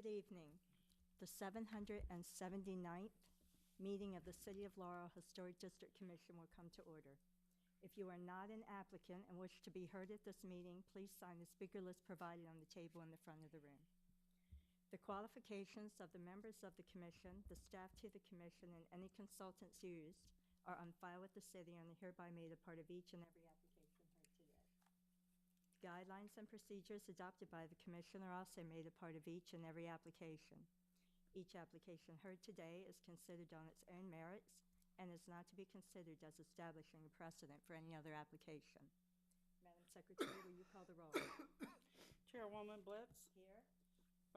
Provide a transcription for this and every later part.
Good evening. The 779th meeting of the City of Laurel Historic District Commission will come to order. If you are not an applicant and wish to be heard at this meeting, please sign the speaker list provided on the table in the front of the room. The qualifications of the members of the commission, the staff to the commission, and any consultants used are on file with the city and are hereby made a part of each and every application heard today. Guidelines and procedures adopted by the commission are also made a part of each and every application. Each application heard today is considered on its own merits and is not to be considered as establishing a precedent for any other application. Madam Secretary, will you call the roll? Chairwoman Blitz. Here.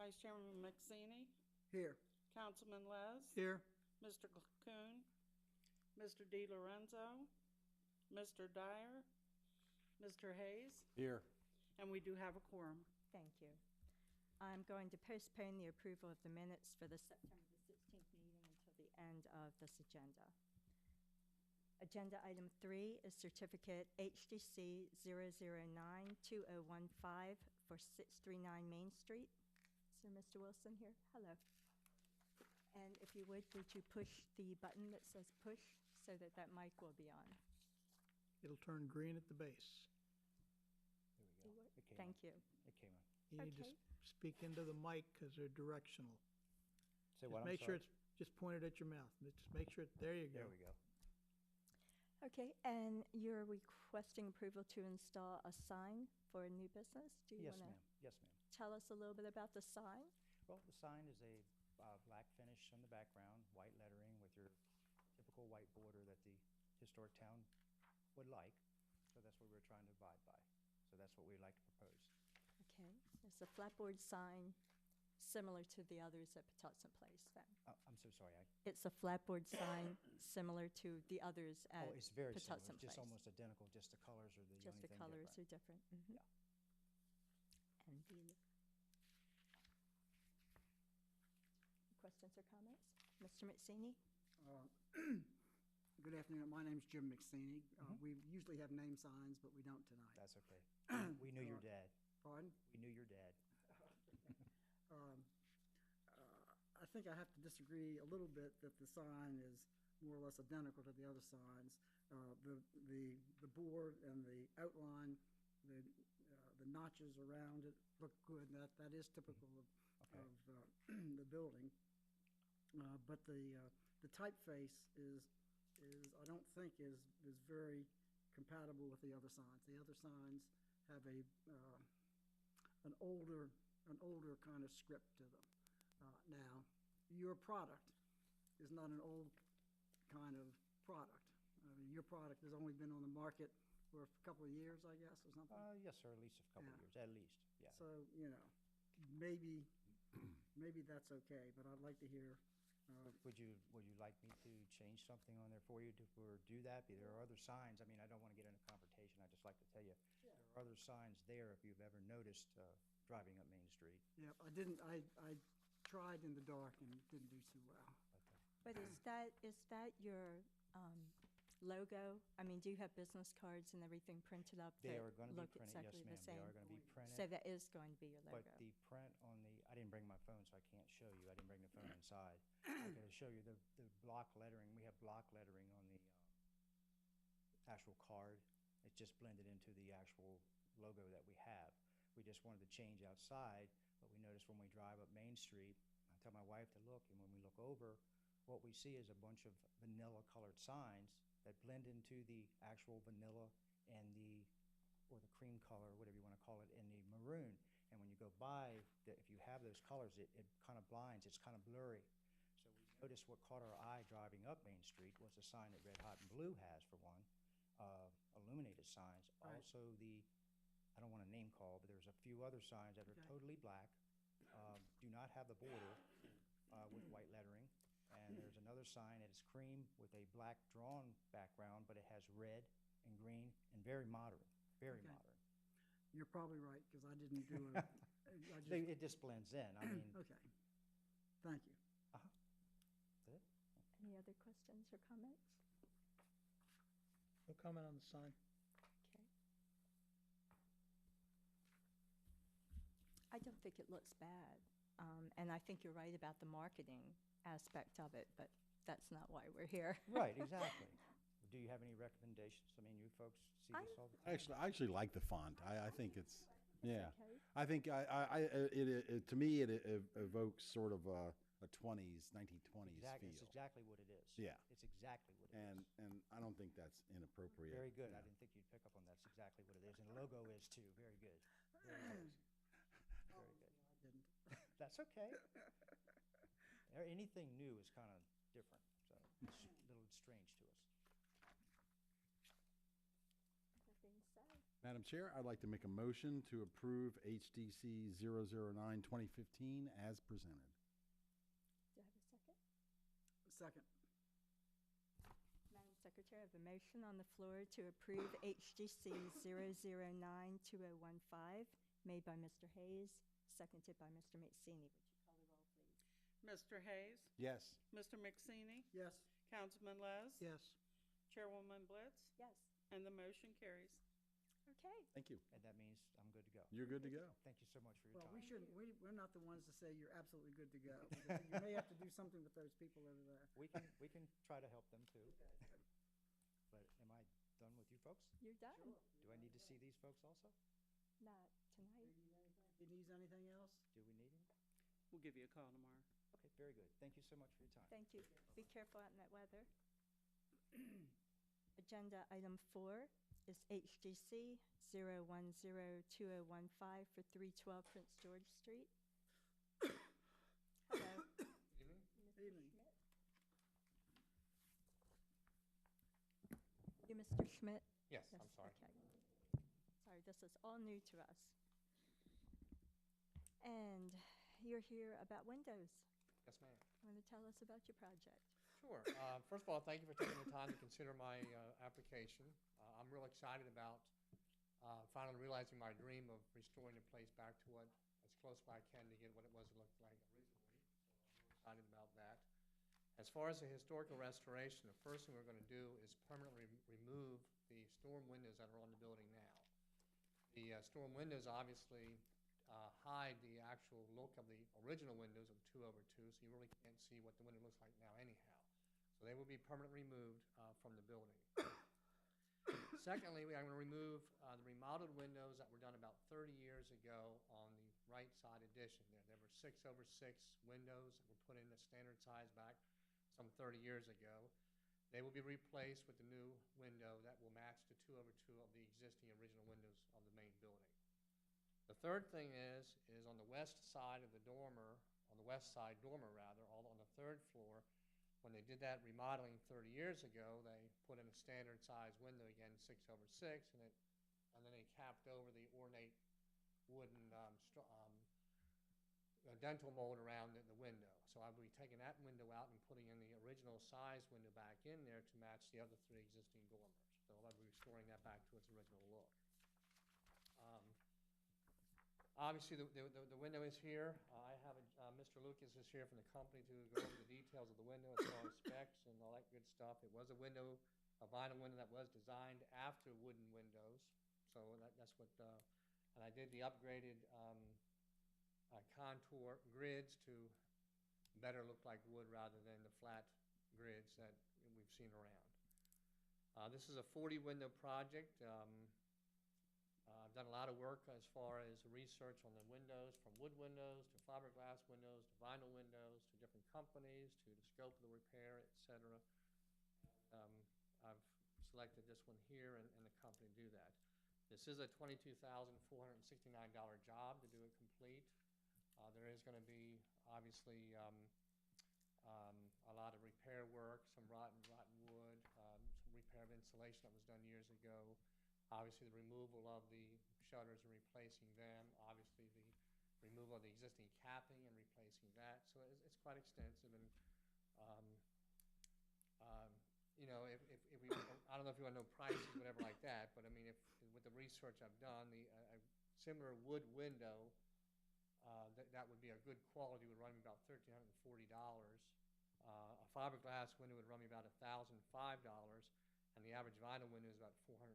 Vice Chairman McSeany. Here. Councilman Les. Here. Mr. Coon. Mr. DiLorenzo. Mr. Dyer. Mr. Hayes. Here. And we do have a quorum. Thank you. I'm going to postpone the approval of the minutes for the September the 16th meeting until the end of this agenda. Agenda item 3 is certificate HDC 0092015 for 639 Main Street. Is there Mr. Wilson here? Hello. And if you would you push the button that says push so that that mic will be on? It'll turn green at the base. There we go. It came Thank on. you. It came on. You need to Okay. speak into the mic because they're directional. Say what? Just I'm make sure sorry. it's just pointed at your mouth. Just make sure there you go. There we go. Okay, and you're requesting approval to install a sign for a new business? Do you Yes, want ma'am. Yes, ma'am. to tell us a little bit about the sign? Well, the sign is a black finish on the background, white lettering with your typical white border that the historic town would like. So that's what we're trying to abide by. So that's what we'd like to propose. Okay, it's a flatboard sign similar to the others at Patuxent Place then? I'm so sorry. It's a flatboard sign similar to the others at It's very similar. Patuxent It's just Place? almost identical. Just the colors are the Just only the thing colors different. are different? Mhm. Yeah. And the questions or comments? Mr. McSeany? Good afternoon. My name's Jim McSeany. We usually have name signs, but we don't tonight. That's okay. We knew your dad. Pardon? We knew your dad. I think I have to disagree a little bit that the sign is more or less identical to the other signs. The board and the outline, the notches around it look good. That is typical of the building. But the typeface is I don't think is very compatible with the other signs. The other signs have an older kind of script to them. Now, your product is not an old kind of product. I mean, your product has only been on the market for a couple of years, I guess, or something. Yes, sir. At least a couple of years. At least. Yeah. So, maybe that's okay, but I'd like to hear. Would you like me to change something on there for you or do that? There are other signs. I mean, I don't want to get into confrontation. I just like to tell you there are other signs there if you've ever noticed driving up Main Street. Yeah, I didn't. I tried in the dark and didn't do too well. But is that your logo? I mean, do you have business cards and everything printed up They that are going to be look printed. exactly Yes, the ma'am. same? They are going to be printed. So that is going to be your logo? But the print on the, I didn't bring my phone, so I can't show you. I didn't bring the phone inside. I'm going to show you the block lettering. We have block lettering on the actual card. It's just blended into the actual logo that we have. We just wanted to change outside, but we noticed when we drive up Main Street, I tell my wife to look, and when we look over, what we see is a bunch of vanilla colored signs that blend into the actual vanilla and or the cream color, whatever you want to call it, in the maroon. And when you go by, if you have those colors, it kind of blinds, it's kind of blurry. So we noticed what caught our eye driving up Main Street was the sign that Red Hot and Blue has, for one, illuminated signs. Right. Also I don't want to name call, but there's a few other signs that are totally black, do not have the border with white lettering. And there's another sign that is cream with a black drawn background, but it has red and green and very modern, very modern. You're probably right, because I didn't do it. It just blends in. I mean, Okay. Thank you. That's it. Any other questions or comments? No comment on the sign. Okay. I don't think it looks bad. And I think you're right about the marketing aspect of it, but that's not why we're here. Right, exactly. Do you have any recommendations? I mean, you folks see this all the time. I actually like the font. I think it's, yeah. Okay. I think to me, it evokes sort of a 1920s Exactly, feel. it's exactly what it is. Yeah. It's exactly what it is. And I don't think that's inappropriate. Very good. Yeah. I didn't think you'd pick up on that. It's exactly what it is. And the logo is too. Very good. Very good. Very good. I didn't. That's okay. Anything new is kind of different, so it's a little strange to us. Nothing to say. Madam Chair, I'd like to make a motion to approve HDC 009-2015 as presented. Do I have a second? Second. Madam Secretary, I have a motion on the floor to approve HGC 009-2015, made by Mr. Hayes, seconded by Mr. Mazzini. Would you call the roll, please? Mr. Hayes, Yes. Mr. McSeany, Yes. Councilman Les, Yes. Chairwoman Blitz, Yes. and the motion carries. Okay. Thank you. And that means I'm good to go. You're good to go. Thank you so much for your Well, time. we shouldn't, we're not the ones to say you're absolutely good to go. Because you may have to do something with those people over there. We can try to help them too. But am I done with you folks? You're done. Do I need to see these folks also? Not tonight. If he needs anything else? Do we need him? We'll give you a call tomorrow. Okay, very good. Thank you so much for your time. Thank you. Be careful out in that weather. Agenda item 4 is HGC 0102015 for 312 Prince George Street. Hello. Evening. Schmidt. You Mr. Schmidt? Yes, I'm sorry. Okay. Sorry, this is all new to us. And you're here about windows. Yes, ma'am. Want to tell us about your project? Sure. First of all, thank you for taking the time to consider my application. I'm real excited about finally realizing my dream of restoring the place back to what as close as I can to get what it was looked like originally. So I'm real excited about that. As far as the historical restoration, the first thing we're going to do is permanently remove the storm windows that are on the building now. The storm windows obviously hide the actual look of the original windows of 2 over 2, so you really can't see what the window looks like now anyhow. So they will be permanently removed from the building. Secondly, I'm going to remove the remodeled windows that were done about 30 years ago on the right side addition there. There were 6 over 6 windows that were put in the standard size back some 30 years ago. They will be replaced with the new window that will match the 2 over 2 of the existing original windows of the main building. The third thing is on the west side of the dormer, on the west side dormer rather, all on the 3rd floor, when they did that remodeling 30 years ago, they put in a standard size window again, 6 over 6, and then they capped over the ornate wooden dental mold around the window. So I will be taking that window out and putting in the original size window back in there to match the other 3 existing dormers. So I'll be restoring that back to its original look. Obviously, the window is here. I have Mr. Lucas is here from the company to go over the details of the window as far as specs and all that good stuff. It was a window, a vinyl window that was designed after wooden windows. So that's what, and I did the upgraded contour grids to better look like wood rather than the flat grids that we've seen around. This is a 40 window project. I've done a lot of work as far as research on the windows, from wood windows to fiberglass windows to vinyl windows to different companies to the scope of the repair, etc. I've selected this one here and the company to do that. This is a $22,469 job to do it complete. There is going to be obviously a lot of repair work, some rotten wood, some repair of insulation that was done years ago. Obviously, the removal of the shutters and replacing them. Obviously, the removal of the existing capping and replacing that. So it's quite extensive. And you know, if we, I don't know if you want to know prices, whatever like that. But I mean, if with the research I've done, a similar wood window that would be a good quality would run me about $1,340. A fiberglass window would run me about $1,005. And the average vinyl window is about $445.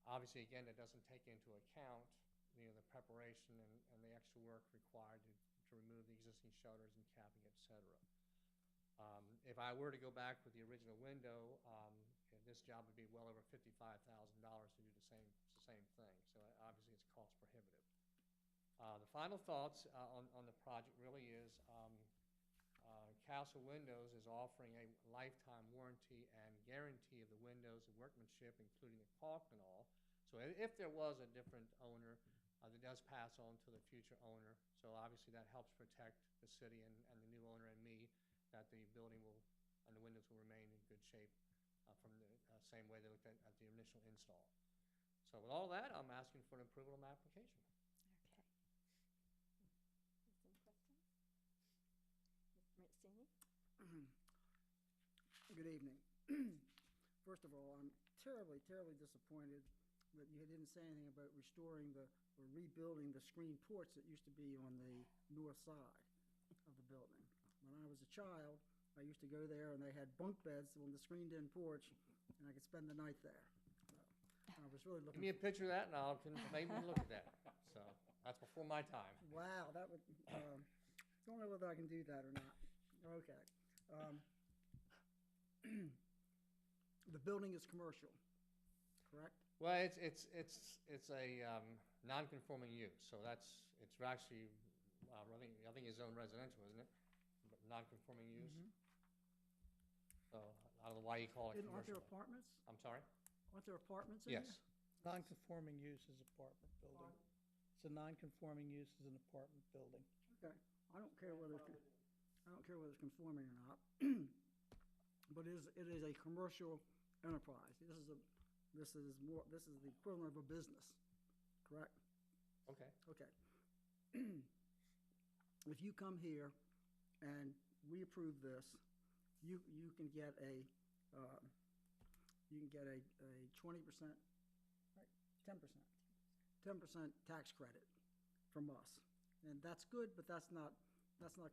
Obviously, again, that doesn't take into account the preparation and the extra work required to remove the existing shutters and capping, et cetera. If I were to go back with the original window, this job would be well over $55,000 to do the same thing. So obviously it's cost prohibitive. The final thoughts on the project really is Castle Windows is offering a lifetime warranty and guarantee of the windows and workmanship, including the caulk and all. So if there was a different owner, that does pass on to the future owner. So obviously that helps protect the city and the new owner and me, that the building will and the windows will remain in good shape from the same way they looked at the initial install. So with all that, I'm asking for an approval of my application. Okay. Any questions? Ms. Mazzini? Good evening. First of all, I'm terribly, terribly disappointed that you didn't say anything about restoring or rebuilding the screen porch that used to be on the north side of the building. When I was a child, I used to go there and they had bunk beds on the screened-in porch, and I could spend the night there. So I was really Give looking. me a picture of that and I'll maybe look at that. So that's before my time. Wow, that would. Don't know whether I can do that or not. Okay. The building is commercial, correct? Well, it's a non-conforming use, so it's actually I think it's zone residential, isn't it? But non-conforming use. So I don't know why you call it Aren't there commercial. apartments? I'm sorry. Aren't there apartments in Yes. there? Non-conforming use is apartment building. It's a non-conforming use is an apartment building. Okay. I don't care whether it's conforming or not, but it is a commercial enterprise. This is the equivalent of a business, correct? Okay. Okay. If you come here and we approve this, you can get a 20%, right, 10% tax credit from us, and that's good. But that's not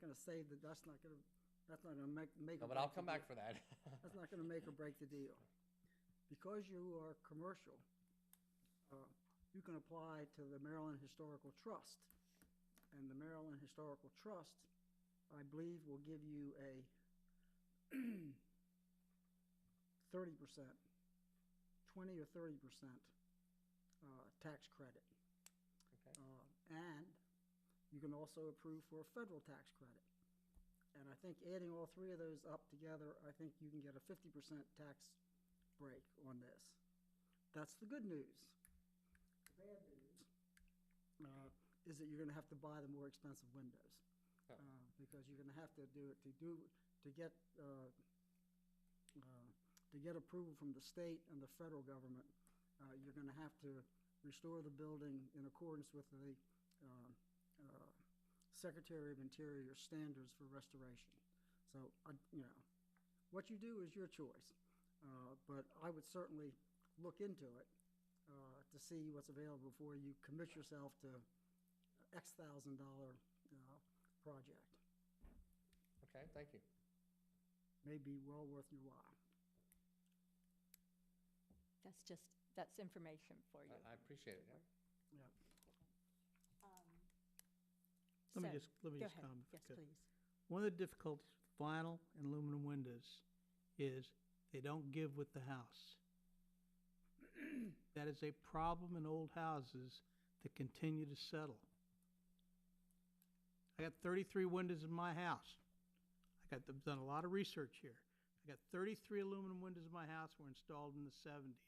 going to save that's not going to make. No, but I'll come back for that. That's not going to make or break the deal. Because you are commercial, you can apply to the Maryland Historical Trust. And the Maryland Historical Trust, I believe, will give you a 30%, 20 or 30% tax credit. Okay. And you can also approve for a federal tax credit. And I think adding all three of those up together, I think you can get a 50% tax break on this. That's the good news. The bad news is that you're going to have to buy the more expensive windows because you're going to have to do it to get approval from the state and the federal government. You're going to have to restore the building in accordance with the Secretary of Interior standards for restoration. So, what you do is your choice. But I would certainly look into it to see what's available before you commit yourself to X $1,000 project. Okay, thank you. May be well worth your while. That's information for you. I appreciate it. Yeah. Yeah. Let me So, just go ahead. comment. Yes, because please. One of the difficulties with vinyl and aluminum windows is they don't give with the house. That is a problem in old houses that continue to settle. I got 33 windows in my house. I've done a lot of research here. I got 33 aluminum windows in my house were installed in the 70s.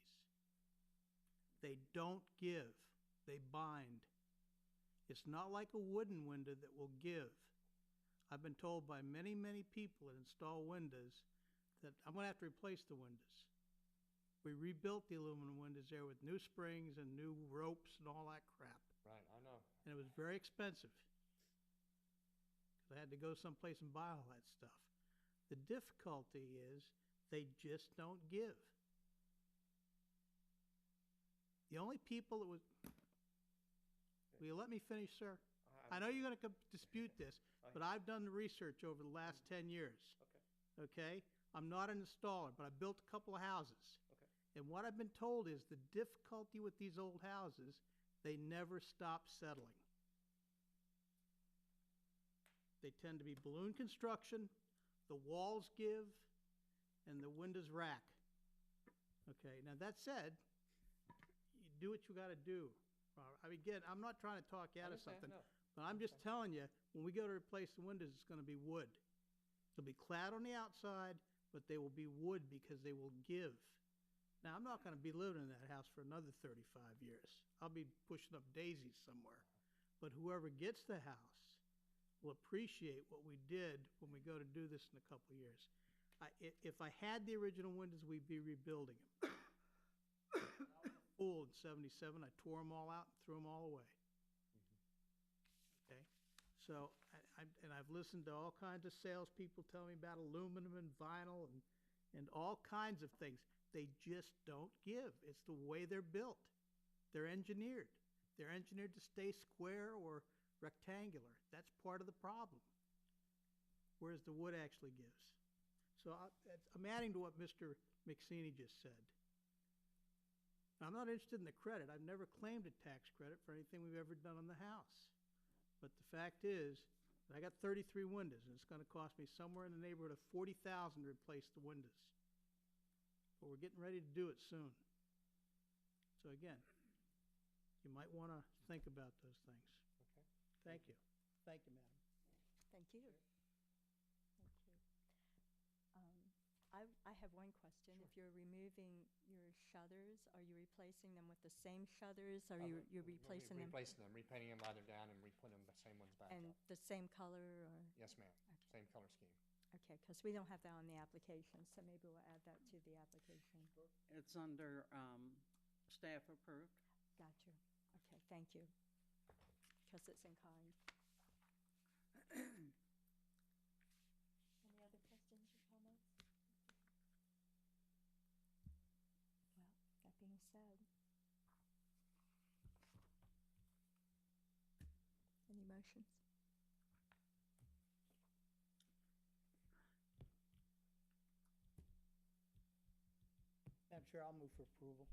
They don't give. They bind. It's not like a wooden window that will give. I've been told by many, many people that install windows that I'm going to have to replace the windows. We rebuilt the aluminum windows there with new springs and new ropes and all that crap. Right, I know. And it was very expensive. I had to go someplace and buy all that stuff. The difficulty is they just don't give. The only people that would... Will you let me finish, sir? I know you're going to dispute this, but I've done the research over the last 10 years. Okay? I'm not an installer, but I built a couple of houses. Okay. And what I've been told is the difficulty with these old houses, They never stop settling. They tend to be balloon construction, the walls give, and the windows rack. Okay, now that said, you do what you gotta do. Again, I'm not trying to talk you out of Understand, something, no. but I'm just telling you, when we go to replace the windows, it's gonna be wood. They'll be clad on the outside, but they will be wood because they will give. Now, I'm not gonna be living in that house for another 35 years. I'll be pushing up daisies somewhere. But whoever gets the house will appreciate what we did when we go to do this in a couple of years. If I had the original windows, we'd be rebuilding them. Fool in '77, I tore them all out and threw them all away. Okay? So, and I've listened to all kinds of salespeople tell me about aluminum and vinyl and all kinds of things. They just don't give. It's the way they're built. They're engineered. They're engineered to stay square or rectangular. That's part of the problem, whereas the wood actually gives. So I'm adding to what Mr. McSeany just said. I'm not interested in the credit. I've never claimed a tax credit for anything we've ever done on the house. But the fact is, that I got 33 windows, and it's gonna cost me somewhere in the neighborhood of $40,000 to replace the windows. But we're getting ready to do it soon. So again, you might wanna think about those things. Okay. Thank you. Thank you, madam. Thank you. Thank you. I have one question. If you're removing your shutters, are you replacing them with the same shutters? Are you're replacing them? Replacing them, repainting them either down and re-putting them the same ones back And up. the same color or? Yes, ma'am. Same color scheme. Okay, because we don't have that on the application, so maybe we'll add that to the application. It's under staff approved. Gotcha. Okay, thank you. Because it's in kind. Any other questions or comments? Well, that being said. Any motions? Madam Chair, I'll move for approval.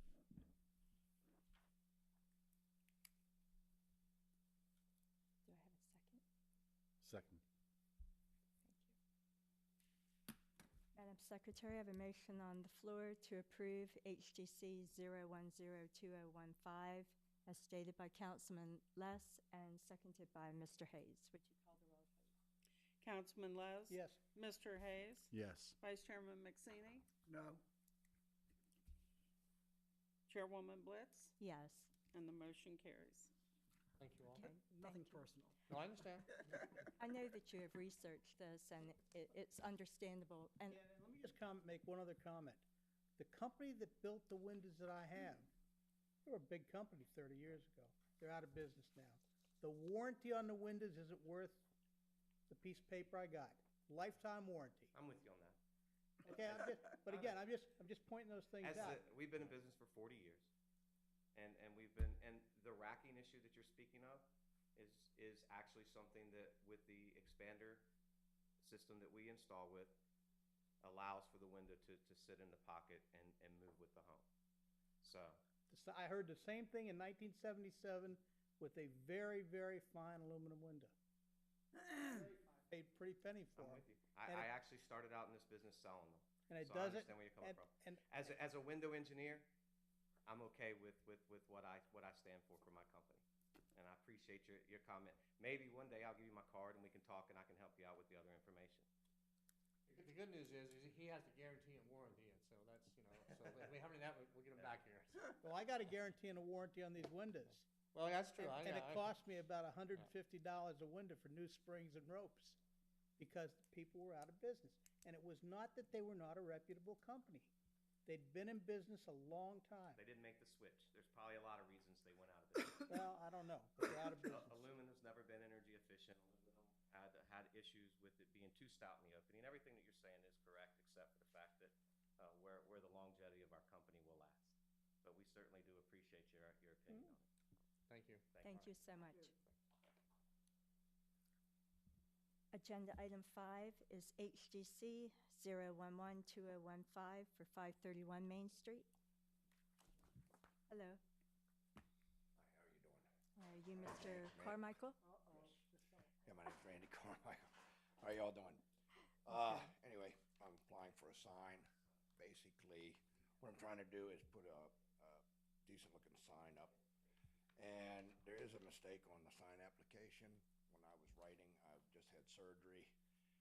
Do I have a second? Second. Thank you. Madam Secretary, I have a motion on the floor to approve HDC 0102015 as stated by Councilman Les and seconded by Mr. Hayes. Would you call the roll, please? Councilman Les? Yes. Mr. Hayes? Yes. Vice Chairman McSeany? No. Chairwoman Blitz? Yes. And the motion carries. Thank you all. Okay. Nothing Thank you. personal. No, I understand. I know that you have researched this, and it's understandable. And Yeah, and let me just make one other comment. The company that built the windows that I have, they were a big company 30 years ago. They're out of business now. The warranty on the windows isn't worth the piece of paper I got. Lifetime warranty. I'm with you on that. Okay, but again, I'm just pointing those things out. We've been in business for 40 years, and the racking issue that you're speaking of is actually something that with the expander system that we install with allows for the window to sit in the pocket and move with the home. So I heard the same thing in 1977 with a very, very fine aluminum window. Very fine. Paid a pretty penny for I'm it. with you. And I actually started out in this business selling them. And it So I doesn't. understand where you're coming from. And As a window engineer, I'm okay with what I stand for my company. And I appreciate your comment. Maybe one day I'll give you my card and we can talk and I can help you out with the other information. The good news is he has the guarantee and warranty, and so that's, so if we have any of that, we'll get him back here. well, I got a guarantee and a warranty on these windows. Well, that's true. And it cost me about $150 a window for new springs and ropes because people were out of business. And it was not that they were not a reputable company. They'd been in business a long time. They didn't make the switch. There's probably a lot of reasons they went out of business. Well, I don't know. But they're out of business. Aluminum's never been energy efficient. Aluminum had issues with it being too stout in the opening. Everything that you're saying is correct, except for the fact that where the longevity of our company will last. But we certainly do appreciate your opinion on it. Thank you. thank you so much. Agenda item 5 is HDC 0112015 for 531 Main Street. Hello. Hi, how are you doing? Are you Mr. Carmichael? Yeah, my name's Randy Carmichael. How y'all doing? Anyway, I'm applying for a sign. Basically, what I'm trying to do is put a decent looking sign up. And there is a mistake on the sign application. When I was writing, I just had surgery.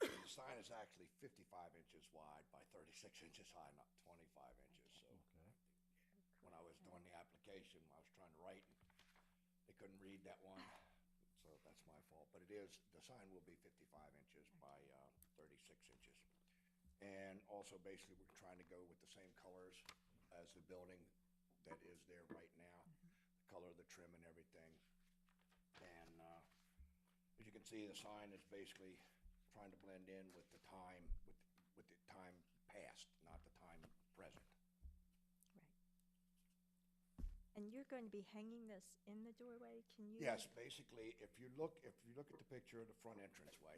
The sign is actually 55 inches wide by 36 inches high, not 25 inches. So when I was doing the application, I was trying to write, and they couldn't read that one. So that's my fault. But it is, the sign will be 55 inches by 36 inches. And also, basically, we're trying to go with the same colors as the building that is there right now, the color of the trim and everything. And as you can see, the sign is basically trying to blend in with the time, with the time past, not the time present. And you're going to be hanging this in the doorway? Can you? Yes, basically, if you look at the picture of the front entranceway,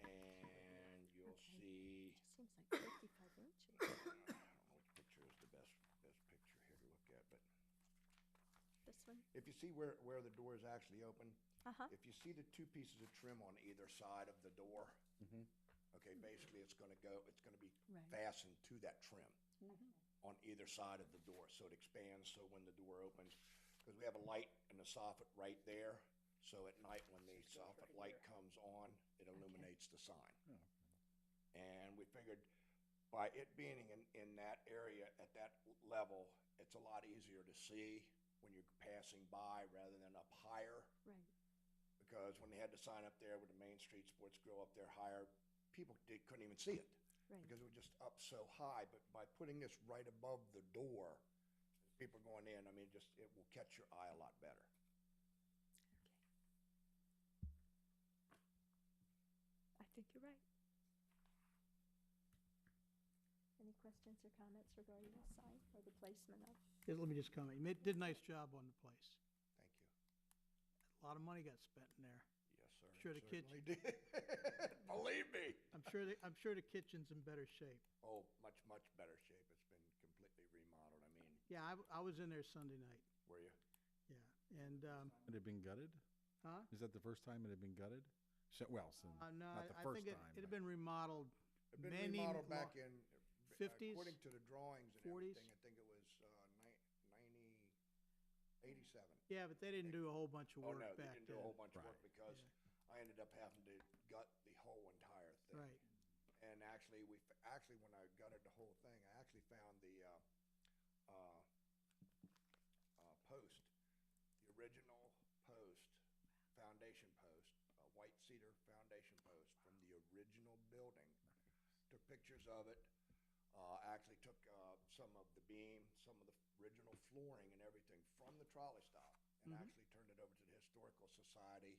and you'll see. Seems like 55 inches. I don't know which picture is the best picture here to look at, but This one? if you see where the door is actually open, Uh-huh. if you see the two pieces of trim on either side of the door, okay, basically it's going to be Right. fastened to that trim on either side of the door, so it expands. So when the door opens, because we have a light and a soffit right there, so at night when the soffit light comes on, it illuminates the sign. And we figured by it being in that area at that level, it's a lot easier to see when you're passing by rather than up higher. Right. Because when they had the sign up there with the Main Street Sports Grill up there higher, people couldn't even see it. Right. Because it was just up so high. But by putting this right above the door, people going in, I mean, it will catch your eye a lot better. I think you're right. Any questions or comments regarding the sign or the placement of? Yeah, let me just comment. You did a nice job on the place. Thank you. A lot of money got spent in there. Yes, sir. Sure the Certainly did. Believe me. I'm sure the kitchen's in better shape. Oh, much, much better shape. It's been completely remodeled. I mean, Yeah, I was in there Sunday night. were you? Yeah, and It had been gutted? huh? Is that the first time it had been gutted? Well, No, not the I first think time. it had been remodeled It'd been many remodeled back in 50s, according to the drawings and 40s. everything. I think it was 87. Yeah, but they didn't do a whole bunch of Oh work no, they back didn't then. do a whole bunch of Right. work because I ended up having to gut the whole entire thing. Right. And actually, when I gutted the whole thing, I actually found the post, the original post, foundation post, a white cedar foundation post from the original building. Took pictures of it. Actually took some of the beam, some of the original flooring and everything from the trolley stop, and actually turned it over to the Historical Society.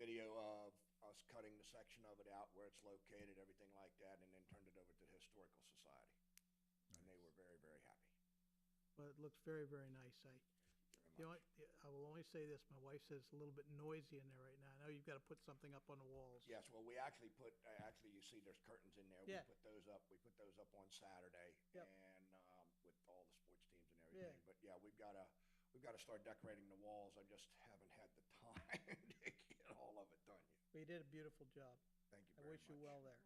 Video of us cutting the section of it out where it's located, everything like that, and then turned it over to the Historical Society. And they were very, very happy. But it looks very, very nice. I will only say this, my wife says it's a little bit noisy in there right now. I know you've got to put something up on the walls. Yes, well, we actually you see there's curtains in there. Yeah. We put those up on Saturday. Yep. And with all the sports teams and everything. But yeah, we've got to start decorating the walls. I just haven't had the time to get all of it done yet. But you did a beautiful job. Thank you I very wish much. you well there.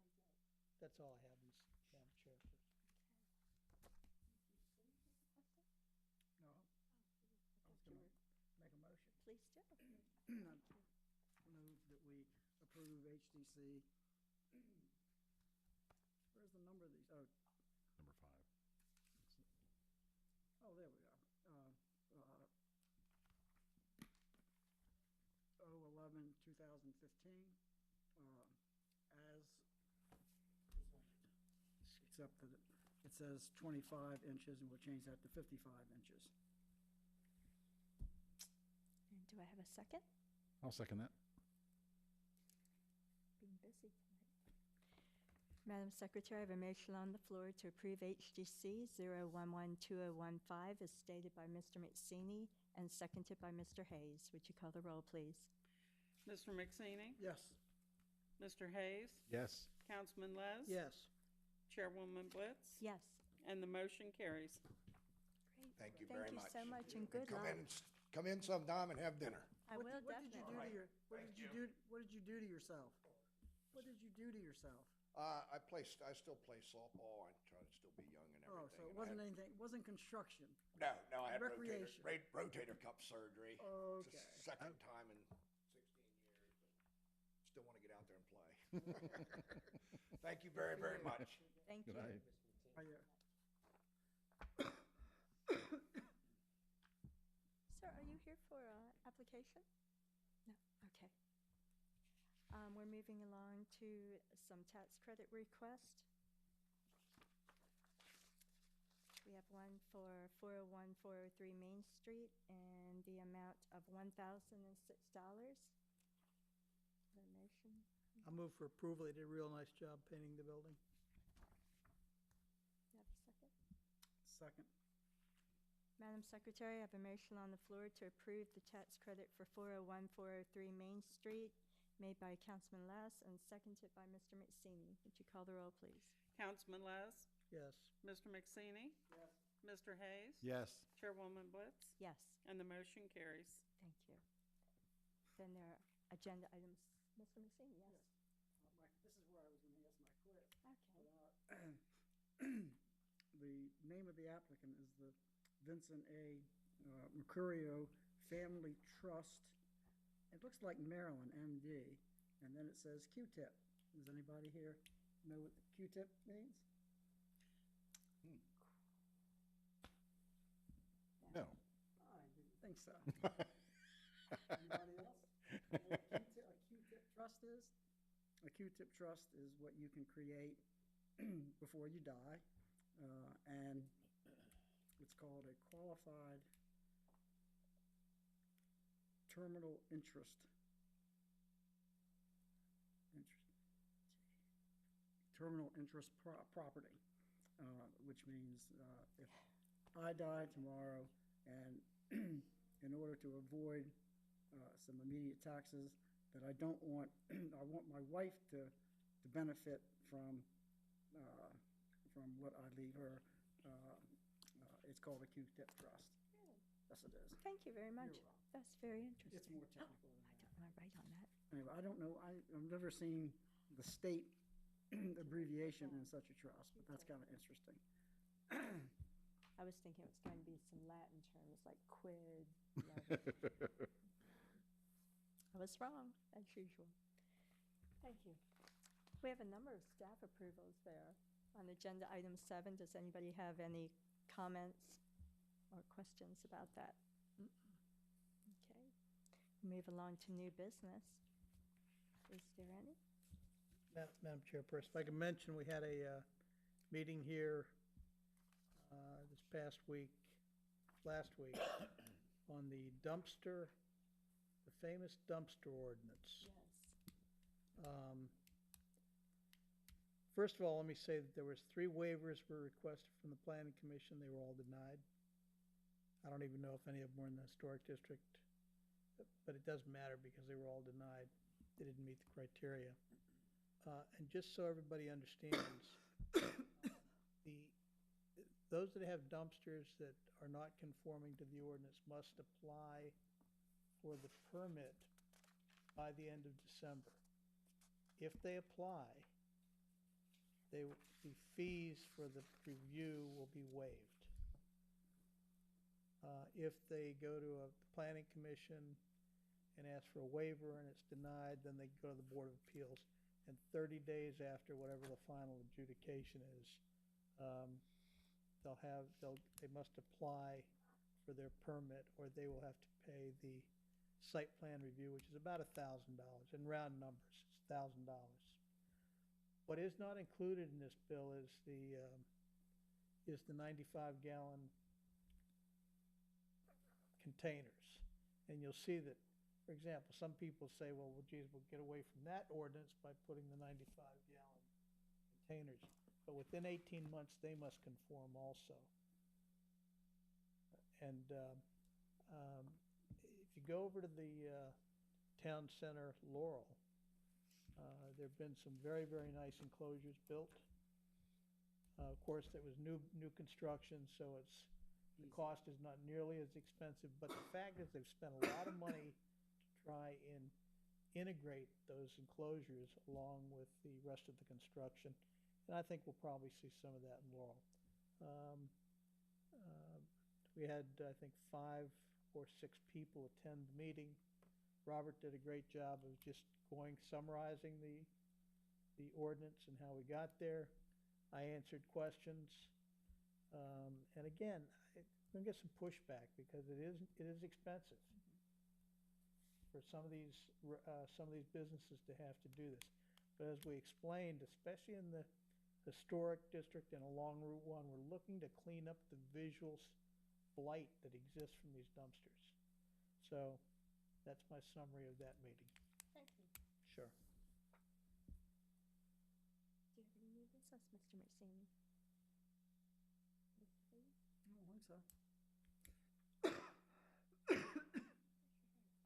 That's all I have, Madam Chair. No, I was going to make a motion. Please do. Move that we approve HDC. Where's the number of these? Oh, Number 5. there we go. 0/11/2015, as presented. Except that it says 25 inches, and we'll change that to 55 inches. And do I have a second? I'll second that. Being busy tonight. Madam Secretary, I have a motion on the floor to approve HDC 0112015 as stated by Mr. McSini and seconded by Mr. Hayes. Would you call the roll, please? Mr. McSini? Yes. Mr. Hayes? Yes. Councilman Les? Yes. Chairwoman Blitz? Yes. And the motion carries. Great. Thank you very much. Thank you so much, and good luck. Come in sometime and have dinner. I will What did you do to definitely. your, what did you do, what did you do to yourself? What did you do to yourself? I still play softball. I try to still be young and Oh, everything. so it and I wasn't had- anything, it wasn't construction. No, I had Recreation. rotator cuff surgery. It's Okay. the second time in 16 years, but still want to get out there and play. Thank you very, very much. Thank you. Good night. Oh, yeah. Sir, are you here for application? No, okay. We're moving along to some tax credit requests. We have one for 401, 403 Main Street and the amount of $1,006. Motion? I'll move for approval. They did a real nice job painting the building. You have a second? Second. Madam Secretary, I have a motion on the floor to approve the tax credit for 401, 403 Main Street, made by Councilman Les and seconded by Mr. McSeany. Would you call the roll, please? Councilman Les? Yes. Mr. McSeany? Yes. Mr. Hayes? Yes. Chairwoman Blitz? Yes, And the motion carries. thank you. Then there are agenda items. Mr. McSeany, yes? This is where I was going to ask my quiz. Okay. The name of the applicant is the Vincent A. Mercurio Family Trust. It looks like Maryland, MD, and then it says Q-tip. Does anybody here know what Q-tip means? No. I didn't think so. Anybody else? Know what a Q-tip trust is? A Q-tip trust is what you can create before you die, and it's called a qualified terminal interest. Terminal interest property, which means if I die tomorrow and in order to avoid some immediate taxes that I don't want, I want my wife to benefit from what I leave her. It's called a Q-tip trust. Yes, it is. Thank you very much. You're welcome. That's very interesting. It's more technical than I that. don't want to write on that. Anyway, I don't know, I've never seen the state abbreviation in such a trust, but that's kind of interesting. I was thinking it was going to be some Latin terms like quid. leverage. I was wrong, as usual. Thank you. We have a number of staff approvals there. On agenda item 7, does anybody have any comments or questions about that? Okay. Move along to new business. Is there any? Madam Chairperson, if I can mention, we had a meeting here this past week, last week, on the dumpster, the famous dumpster ordinance. Yes. First of all, let me say that there was 3 waivers were requested from the Planning Commission. They were all denied. I don't even know if any of them were in the historic district, but it doesn't matter because they were all denied. They didn't meet the criteria. And just so everybody understands, those that have dumpsters that are not conforming to the ordinance must apply for the permit by the end of December. If they apply, the fees for the review will be waived. If they go to a planning commission and ask for a waiver and it's denied, then they go to the Board of Appeals. And 30 days after whatever the final adjudication is, they must apply for their permit, or they will have to pay the site plan review, which is about $1,000. In round numbers, it's $1,000. What is not included in this bill is the 95-gallon containers. And you'll see that, for example, some people say, well, geez, we'll get away from that ordinance by putting the 95-gallon containers. But within 18 months, they must conform also. And if you go over to the town center, Laurel, there have been some very, very nice enclosures built. Of course, there was new construction, so the cost is not nearly as expensive. But the fact is they've spent a lot of money to try and integrate those enclosures along with the rest of the construction. And I think we'll probably see some of that in Laurel. We had, I think, 5 or 6 people attend the meeting. Robert did a great job of just summarizing the ordinance and how we got there. I answered questions. And again, I'm going to get some pushback because it is expensive for some of these businesses to have to do this. But as we explained, especially in the historic district and along Route 1, we're looking to clean up the visual blight that exists from these dumpsters. So that's my summary of that meeting. Thank you. Sure. Do you have any new business, Mr. McSaney? Yes, please. I don't think so.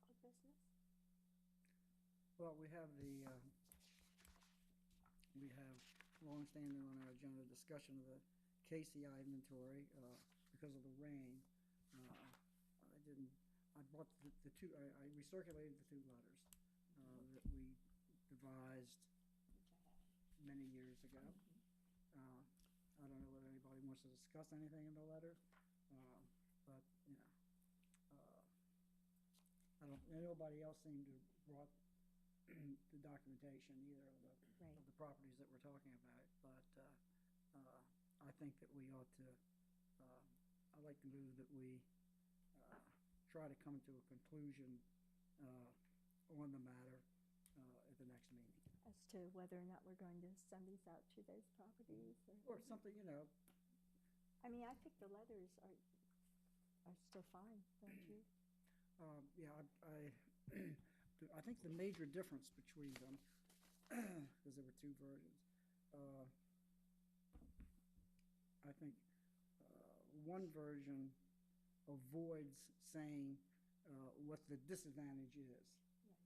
Old business? Well, we have longstanding on our agenda discussion of the KCI inventory, because of the rain. I brought the two, I recirculated the 2 letters, that we devised many years ago. I don't know whether anybody wants to discuss anything in the letter, but, you know, nobody else seemed to brought the documentation either of the properties that we're talking about, but, I think that we ought to, I'd like to move that we, try to come to a conclusion, on the matter, at the next meeting. As to whether or not we're going to send these out to those properties? Or something, you know, I mean, I think the letters are still fine, don't you? yeah, I think the major difference between them, because there were 2 versions, I think one version avoids saying what the disadvantage is.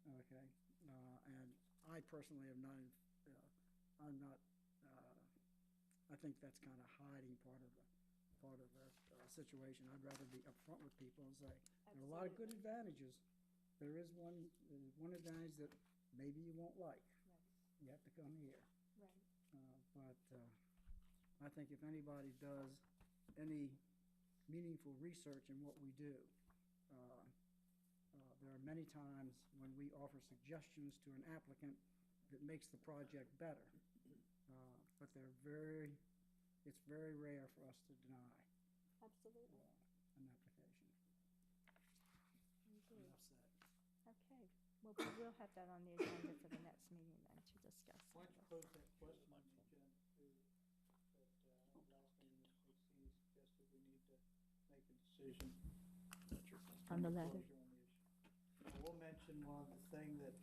Right. Okay, and I personally am not. I'm not. I think that's kind of hiding part of the situation. I'd rather be upfront with people and say there are a lot of good advantages. There's one advantage that maybe you won't like. Right. You have to come here. Right. But I think if anybody does any meaningful research in what we do, there are many times when we offer suggestions to an applicant that makes the project better. But it's very rare for us to deny Absolutely. an application. I agree. Enough said. Okay. Well, we will have that on the agenda for the next meeting then to discuss. Why don't you pose that question to Jen, that last thing Ms. McSaney suggested we need to make a decision. On the letter. Closure on the issue. I will mention one other thing that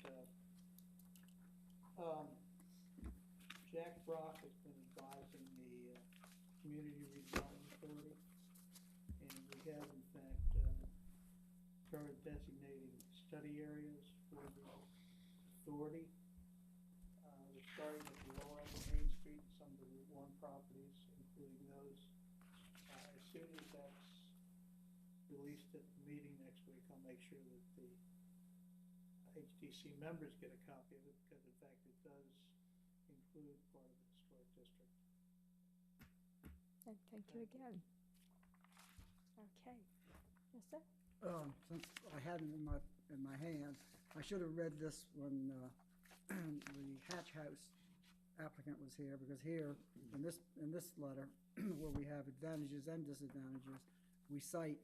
Jack Brock has been advising the Community Redevelopment Authority, and we have in fact started designating study areas for the authority. We're starting at the lower end of Main Street, some of the Route 1 properties, including those. As soon as that's released at the meeting next week, I'll make sure that the HDC members get a copy of it, because in fact it does include part of the historic district. And thank you again. Okay. Yes, sir? Since I had it in my hand, I should have read this when the Hatch House applicant was here, because here, in this letter, where we have advantages and disadvantages, we cite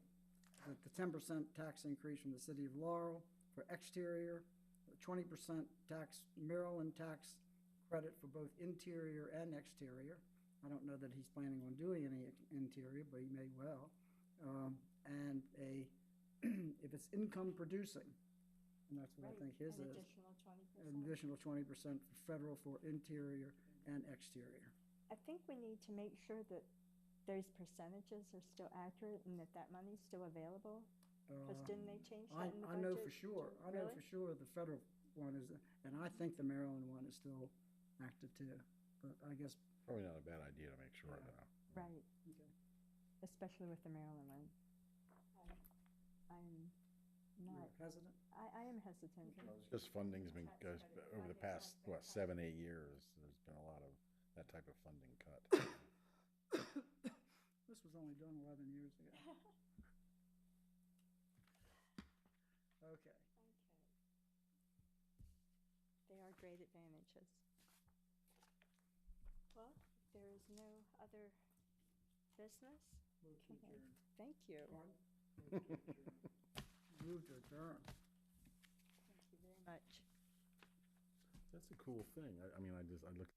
that the 10% tax increase from the city of Laurel for exterior, 20% Maryland tax credit for both interior and exterior. I don't know that he's planning on doing any interior, but he may well. And if it's income producing, and that's what I think his An is. additional 20%. An additional 20% for federal for interior and exterior. I think we need to make sure that those percentages are still accurate and that that money's still available. Because didn't they change that in the budget? I know for sure. I know Really? for sure the federal one is, and I think the Maryland one is still active too. But I guess. Probably not a bad idea to make sure of that. Right. Okay. Especially with the Maryland one. I'm not, hesitant? I am hesitant. Just funding's been, goes, over the past, what, 7, 8 years, there's been a lot of that type of funding cut. This was only done 11 years ago. Okay. Okay. They are great advantages. Well, if there is no other business, Move to can I- adjourn. thank you. Pardon? Move to adjourn. Thank you very much. That's a cool thing. I mean, I looked